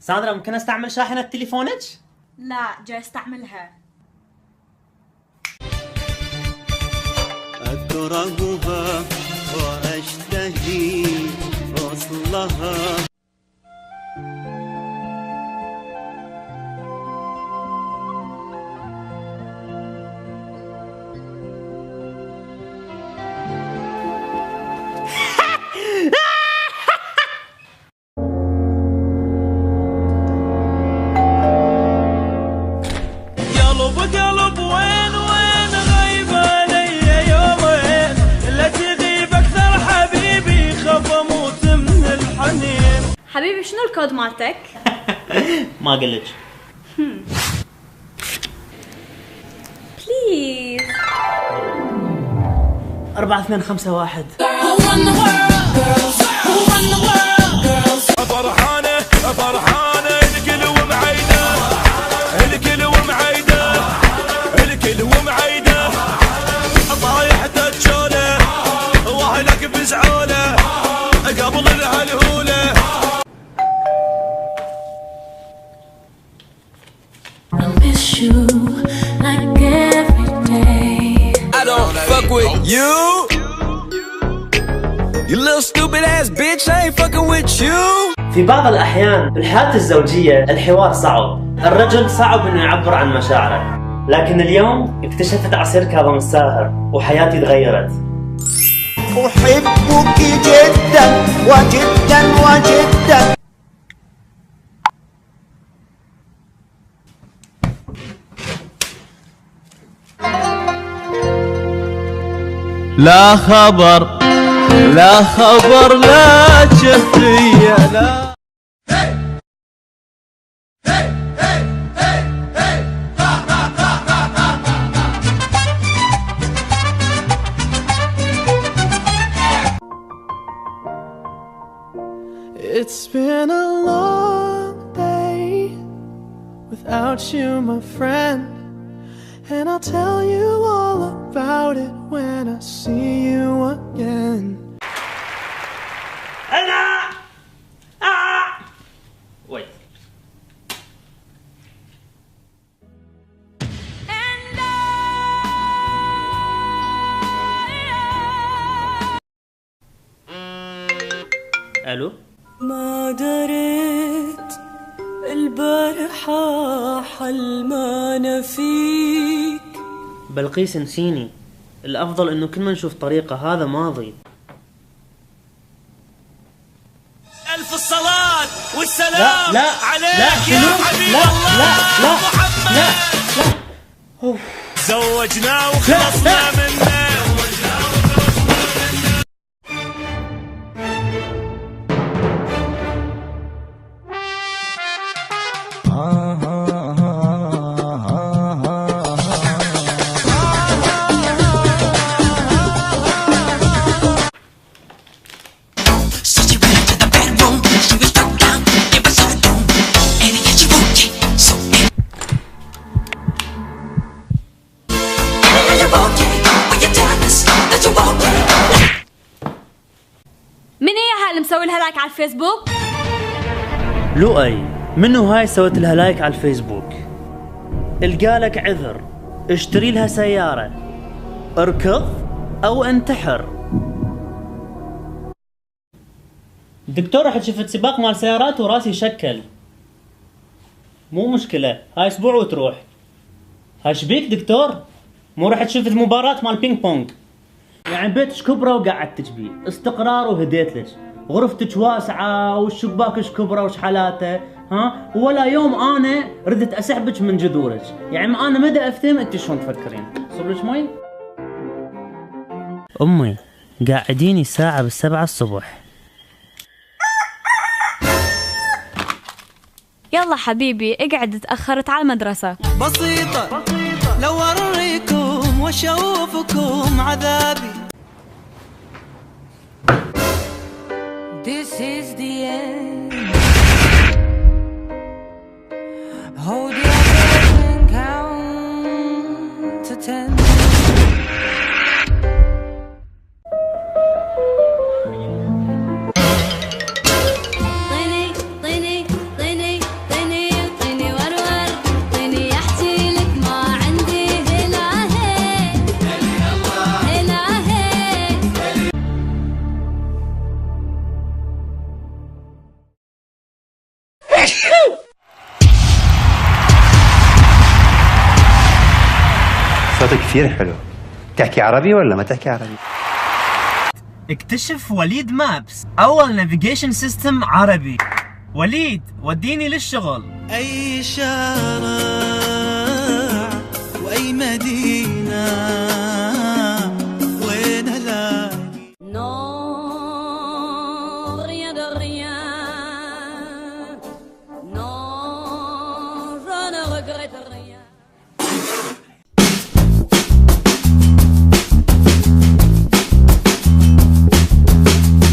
ساندرا ممكن استعمل شاحنة تليفونك؟ لا جاي استعملها. أكرهها وأشتهي وصلها. قلب وين غايبة لي يومين، لا تغيب أكثر حبيبي خاف أموت من الحنين. حبيبي شنو الكود مالتك؟ ما قلت. بليز 4251. فرحانة الكل ومعيدة، الكل ومعيدة، الكل ومعيدة. طايح دجالة واهلك بزعولة قبل الهلهولة. I miss you like every day. I don't fuck with you. You little stupid ass bitch, I ain't fucking with you. في بعض الأحيان بالحالة الزوجية الحوار صعب، الرجل صعب إنه يعبر عن مشاعره، لكن اليوم اكتشفت عصير كاظم الساهر وحياتي تغيرت. أحبك جدا وجدا وجدا. لا خبر لا خبر لا شفية لا. It's been a long day without you, my friend, and I'll tell you all about it when I see you again. Wait. الو. ما دريت البارحة حلمانة فيك. بلقيس نسيني، الأفضل إنه كل ما نشوف طريقة هذا ماضي. ألف الصلاة والسلام لا عليك لا يا حبيب لا الله لا محمد. لا لا. زوجنا وخلصنا منه. من هي هاي اللي مسوي لها لايك على الفيسبوك؟ لؤي، منو هاي سوت لها لايك على الفيسبوك؟ القالك عذر، اشتري لها سيارة، اركض او انتحر. دكتور رحت شفت سباق مال سيارات وراسي شكل. مو مشكلة، هاي اسبوع وتروح. هاي شبيك دكتور؟ مو رحت شفت مباراة مال بينج بونج؟ يعني بيتش كبرى وقعدتك بيه، استقرار وهديت لك، غرفتك واسعة والشباكش كبرى وش حالاته، ها؟ ولا يوم انا ردت اسحبك من جذورك، يعني ما انا مدى افتهم انت شلون تفكرين. صبرك مي؟ امي قاعديني ساعة بالسبعة الصبح. يلا حبيبي اقعد، تأخرت على المدرسة. بسيطة لو أوريكم وأشوفكم عذابي. This is the end. Hold your breath and count to 10. كثير حلو. تحكي عربي ولا ما تحكي عربي؟ اكتشف وليد مابس، أول نافيجيشن سيستم عربي. وليد وديني للشغل. أي إشارة